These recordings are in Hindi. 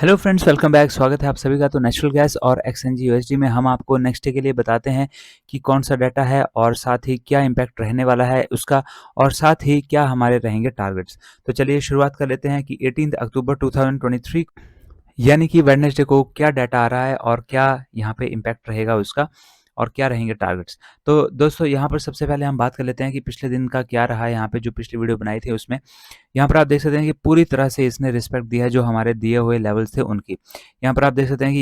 Hello friends, welcome back. स्वागत है आप सभी का। तो नेचुरल गैस और एक्सएनजी यूएसडी में हम आपको नेक्स्ट डे के लिए बताते हैं कि कौन सा डाटा है और साथ ही क्या इम्पैक्ट रहने वाला है उसका, और साथ ही क्या हमारे रहेंगे टारगेट्स। तो चलिए शुरुआत कर लेते हैं कि 18 अक्टूबर 2023 यानी कि वेडनेसडे को क्या डाटा आ रहा है और क्या यहाँ पे इम्पैक्ट रहेगा उसका, और क्या रहेंगे टारगेट्स। तो दोस्तों यहाँ पर सबसे पहले हम बात कर लेते हैं कि पिछले दिन का क्या रहा है। यहाँ पे जो पिछली वीडियो बनाई थी उसमें यहाँ पर आप देख सकते हैं कि पूरी तरह से इसने रिस्पेक्ट दिया है जो हमारे दिए हुए लेवल्स थे उनकी। यहाँ पर आप देख सकते हैं कि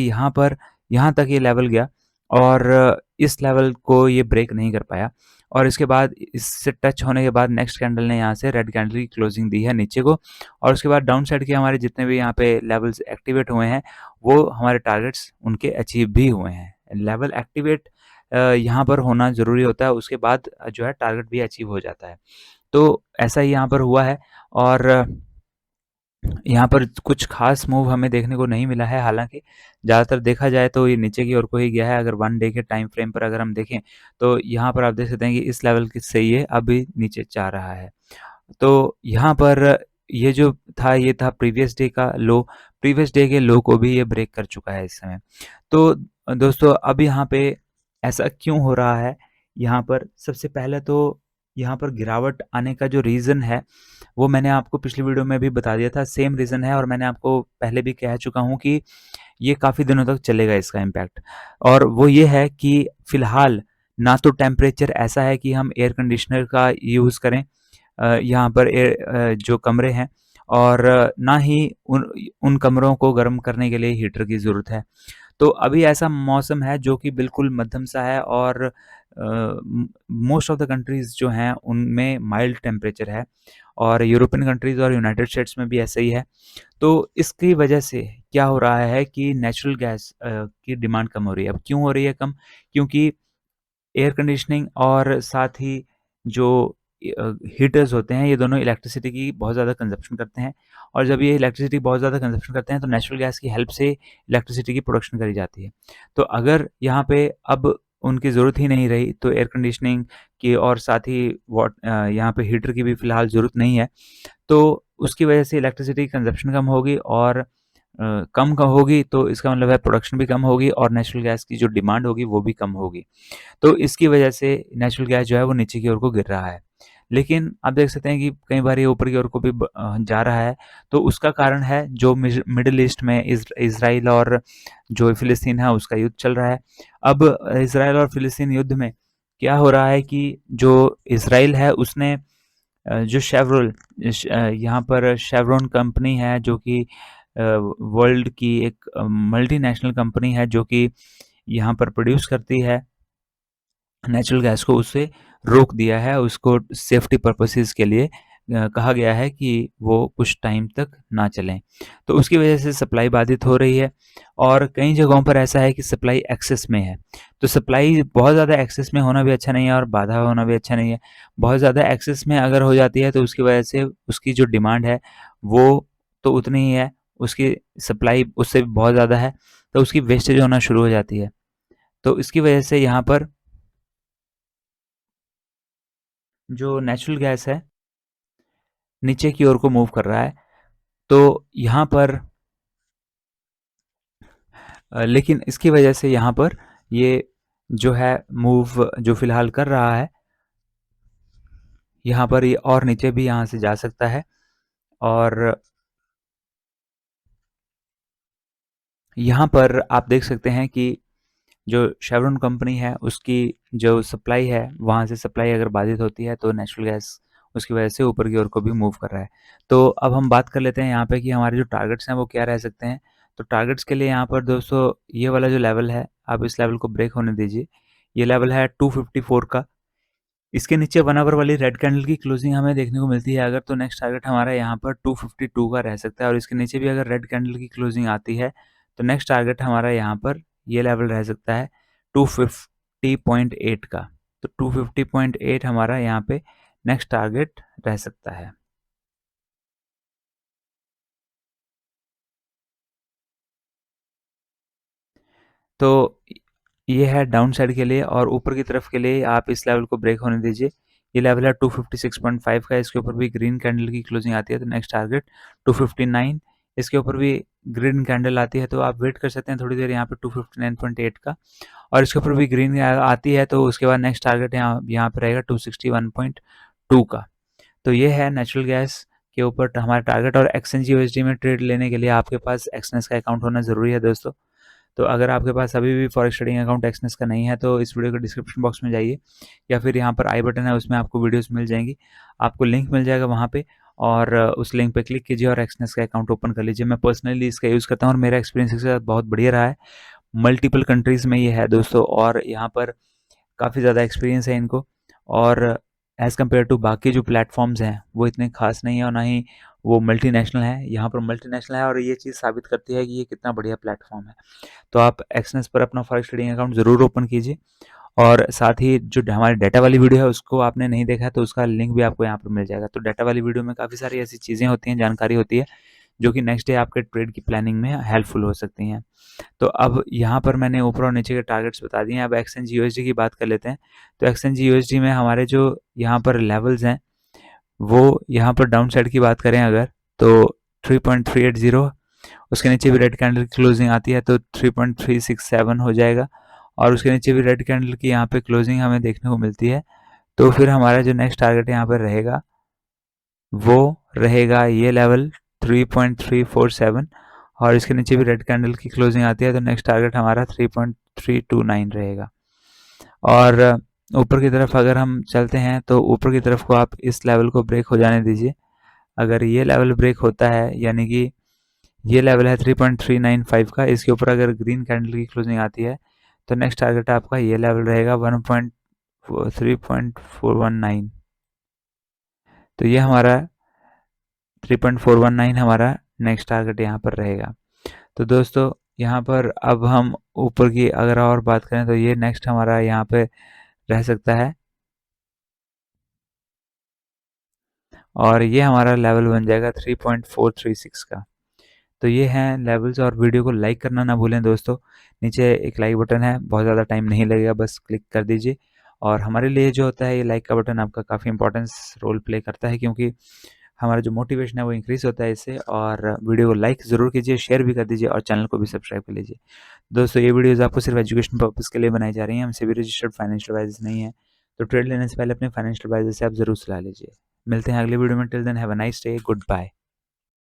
यहाँ तक ये लेवल गया और इस लेवल को ये ब्रेक नहीं कर पाया, और इसके बाद इससे टच होने के बाद नेक्स्ट कैंडल ने यहाँ से रेड कैंडल की क्लोजिंग दी है नीचे को, और उसके बाद डाउन साइड के हमारे जितने भी यहाँ पे लेवल्स एक्टिवेट हुए हैं वो हमारे टारगेट्स उनके अचीव भी हुए हैं। लेवल एक्टिवेट यहाँ पर होना ज़रूरी होता है, उसके बाद जो है टारगेट भी अचीव हो जाता है। तो ऐसा ही यहाँ पर हुआ है, और यहाँ पर कुछ खास मूव हमें देखने को नहीं मिला है। हालांकि ज़्यादातर देखा जाए तो ये नीचे की ओर को ही गया है। अगर वन डे के टाइम फ्रेम पर अगर हम देखें तो यहाँ पर आप देख सकते हैं कि इस लेवल से ये अभी नीचे जा रहा है। तो यहाँ पर ये जो था ये था प्रीवियस डे का लो। प्रीवियस डे के लो को भी ये ब्रेक कर चुका है इस समय। तो दोस्तों अब यहाँ पे ऐसा क्यों हो रहा है, यहाँ पर सबसे पहले तो यहाँ पर गिरावट आने का जो रीज़न है वो मैंने आपको पिछली वीडियो में भी बता दिया था। सेम रीज़न है, और मैंने आपको पहले भी कह चुका हूँ कि ये काफ़ी दिनों तक चलेगा इसका इम्पैक्ट। और वो ये है कि फ़िलहाल ना तो टेम्परेचर ऐसा है कि हम एयर कंडीशनर का यूज़ करें यहाँ पर जो कमरे हैं, और ना ही उन उन कमरों को गर्म करने के लिए हीटर की ज़रूरत है। तो अभी ऐसा मौसम है जो कि बिल्कुल मध्यम सा है, और मोस्ट ऑफ द कंट्रीज़ जो हैं उनमें माइल्ड टेम्परेचर है, और यूरोपियन कंट्रीज़ और यूनाइटेड स्टेट्स में भी ऐसा ही है। तो इसकी वजह से क्या हो रहा है कि नेचुरल गैस की डिमांड कम हो रही है। अब क्यों हो रही है कम? क्योंकि एयर कंडीशनिंग और साथ ही जो हीटर्स होते हैं ये दोनों इलेक्ट्रिसिटी की बहुत ज़्यादा कंजप्शन करते हैं, और जब ये इलेक्ट्रिसिटी बहुत ज़्यादा कंजप्शन करते हैं तो नेचुरल गैस की हेल्प से इलेक्ट्रिसिटी की प्रोडक्शन करी जाती है। तो अगर यहाँ पे अब उनकी ज़रूरत ही नहीं रही तो एयर कंडीशनिंग की और साथ ही यहाँ पे हीटर की भी फ़िलहाल ज़रूरत नहीं है। तो उसकी वजह से इलेक्ट्रिसिटी की कंजप्शन कम होगी, और कम होगी तो इसका मतलब है प्रोडक्शन भी कम होगी, और नेचुरल गैस की जो डिमांड होगी वो भी कम होगी। तो इसकी वजह से नेचुरल गैस जो है वो नीचे की ओर को गिर रहा है। लेकिन आप देख सकते हैं कि कई बार ये ऊपर की ओर को भी जा रहा है। तो उसका कारण है जो मिडल ईस्ट में इज़राइल और जो फ़िलिस्तीन है उसका युद्ध चल रहा है। अब इज़राइल और फ़िलिस्तीन युद्ध में क्या हो रहा है कि जो इज़राइल है उसने जो यहाँ पर शेवरॉन कंपनी है जो कि वर्ल्ड की एक मल्टीनेशनल कंपनी है जो कि यहाँ पर प्रोड्यूस करती है नेचुरल गैस को, उससे रोक दिया है। उसको सेफ्टी पर्पसेस के लिए कहा गया है कि वो कुछ टाइम तक ना चलें। तो उसकी वजह से सप्लाई बाधित हो रही है, और कई जगहों पर ऐसा है कि सप्लाई एक्सेस में है। तो सप्लाई बहुत ज़्यादा एक्सेस में होना भी अच्छा नहीं है, और बाधा होना भी अच्छा नहीं है। बहुत ज़्यादा एक्सेस में अगर हो जाती है तो उसकी वजह से उसकी जो डिमांड है वो तो उतनी ही है, उसकी सप्लाई उससे भी बहुत ज़्यादा है, तो उसकी वेस्टेज होना शुरू हो जाती है। तो इसकी वजह से यहाँ पर जो नेचुरल गैस है नीचे की ओर को मूव कर रहा है। तो यहाँ पर लेकिन इसकी वजह से यहाँ पर ये जो है मूव जो फ़िलहाल कर रहा है, यहाँ पर ये और नीचे भी यहाँ से जा सकता है। और यहाँ पर आप देख सकते हैं कि जो शेवरॉन कंपनी है उसकी जो सप्लाई है वहाँ से सप्लाई अगर बाधित होती है तो नेचुरल गैस उसकी वजह से ऊपर की ओर को भी मूव कर रहा है। तो अब हम बात कर लेते हैं यहाँ पे कि हमारे जो टारगेट्स हैं वो क्या रह सकते हैं। तो टारगेट्स के लिए यहाँ पर दोस्तों ये वाला जो लेवल है, आप इस लेवल को ब्रेक होने दीजिए। ये लेवल है 254 का। इसके नीचे 1 आवर वाली रेड कैंडल की क्लोजिंग हमें देखने को मिलती है अगर, तो नेक्स्ट टारगेट हमारा यहाँ पर 252 का रह सकता है, और इसके नीचे भी अगर रेड कैंडल की क्लोजिंग आती है तो नेक्स्ट टारगेट हमारा यहाँ पर ये लेवल रह सकता है 250.8 का। तो 250.8 हमारा यहाँ पे नेक्स्ट टारगेट रह सकता है। तो ये है डाउन साइड के लिए, और ऊपर की तरफ के लिए आप इस लेवल को ब्रेक होने दीजिए। ये लेवल है 256.5 का, इसके ऊपर भी ग्रीन कैंडल की क्लोजिंग आती है तो नेक्स्ट टारगेट 259। इसके ऊपर भी ग्रीन कैंडल आती है तो आप वेट कर सकते हैं थोड़ी देर यहाँ पे 259.8 का, और इसके ऊपर भी ग्रीन आती है तो उसके बाद नेक्स्ट टारगेट यहाँ यहाँ पे रहेगा 261.2 का। तो ये है नेचुरल गैस के ऊपर हमारा टारगेट। और एक्सचेंज यूएसडी में ट्रेड लेने के लिए आपके पास एक्सनेस का अकाउंट होना ज़रूरी है दोस्तों। तो अगर आपके पास अभी भी फॉरेक्स ट्रेडिंग अकाउंट एक्सनेस का नहीं है तो इस वीडियो के डिस्क्रिप्शन बॉक्स में जाइए, या फिर यहाँ पर आई बटन है उसमें आपको वीडियोस मिल जाएंगी, आपको लिंक मिल जाएगा वहाँ पे, और उस लिंक पे क्लिक कीजिए और एक्सनेस का अकाउंट ओपन कर लीजिए। मैं पर्सनली इसका यूज़ करता हूँ और मेरा एक्सपीरियंस इसके साथ बहुत बढ़िया रहा है। मल्टीपल कंट्रीज़ में ये है दोस्तों, और यहाँ पर काफ़ी ज़्यादा एक्सपीरियंस है इनको, और एज़ कम्पेयर टू बाकी जो प्लेटफॉर्म्स हैं वो इतने खास नहीं है, और ना ही वो मल्टीनेशनल है। यहाँ पर मल्टीनेशनल है और ये चीज़ साबित करती है कि ये कितना बढ़िया प्लेटफॉर्म है। तो आप एक्सनेस पर अपना फॉरेक्स ट्रेडिंग अकाउंट ज़रूर ओपन कीजिए, और साथ ही जो हमारी डाटा वाली वीडियो है उसको आपने नहीं देखा है तो उसका लिंक भी आपको यहाँ पर मिल जाएगा। तो डाटा वाली वीडियो में काफ़ी सारी ऐसी चीज़ें होती हैं, जानकारी होती है, जो कि नेक्स्ट डे आपके ट्रेड की प्लानिंग में हेल्पफुल हो सकती हैं। तो अब यहाँ पर मैंने ऊपर और नीचे के टारगेट्स बता दिए हैं। अब एक्सचेंज यूएसडी की बात कर लेते हैं। तो एक्सचेंज यूएसडी में हमारे जो यहाँ पर लेवल्स हैं, वो यहाँ पर डाउन साइड की बात करें अगर, तो 3.380, उसके नीचे भी रेड कैंडल की क्लोजिंग आती है तो 3.367 हो जाएगा, और उसके नीचे भी रेड कैंडल की यहाँ पे क्लोजिंग हमें देखने को मिलती है। तो फिर हमारा जो नेक्स्ट टारगेट यहाँ पर रहेगा वो रहेगा ये लेवल 3.347, और इसके नीचे भी रेड कैंडल की क्लोजिंग आती है तो नेक्स्ट टारगेट हमारा 3.329 रहेगा। और ऊपर की तरफ अगर हम चलते हैं तो ऊपर की तरफ को आप इस लेवल को ब्रेक हो जाने दीजिए। अगर ये लेवल ब्रेक होता है, यानी कि ये लेवल है 3.395 का, इसके ऊपर अगर ग्रीन कैंडल की क्लोजिंग आती है तो नेक्स्ट टारगेट आपका ये लेवल रहेगा 3.419। तो ये हमारा 3.419 हमारा नेक्स्ट टारगेट यहाँ पर रहेगा। तो दोस्तों यहाँ पर अब हम ऊपर की अगर और बात करें तो ये नेक्स्ट हमारा यहाँ पे रह सकता है, और ये हमारा लेवल बन जाएगा 3.436 का। तो ये हैं लेवल्स, और वीडियो को लाइक करना ना भूलें दोस्तों। नीचे एक लाइक बटन है, बहुत ज़्यादा टाइम नहीं लगेगा, बस क्लिक कर दीजिए। और हमारे लिए जो होता है ये लाइक का बटन आपका काफ़ी इंपॉर्टेंस रोल प्ले करता है, क्योंकि हमारा जो मोटिवेशन है वो इंक्रीज़ होता है इससे। और वीडियो को लाइक ज़रूर कीजिए, शेयर भी कर दीजिए, और चैनल को भी सब्सक्राइब कर लीजिए। दोस्तों ये वीडियोज़ आपको सिर्फ एजुकेशन पर्पज़ के लिए बनाई जा रही हैं, हमसे भी रजिस्टर्ड फाइनेंशियल एडवाइजर्स नहीं है। तो ट्रेड लेने से पहले अपने फाइनेंशियल एडवाइजर से आप ज़रूर सलाह लीजिए। मिलते हैं अगले वीडियो में। Till then have a nice day, good bye.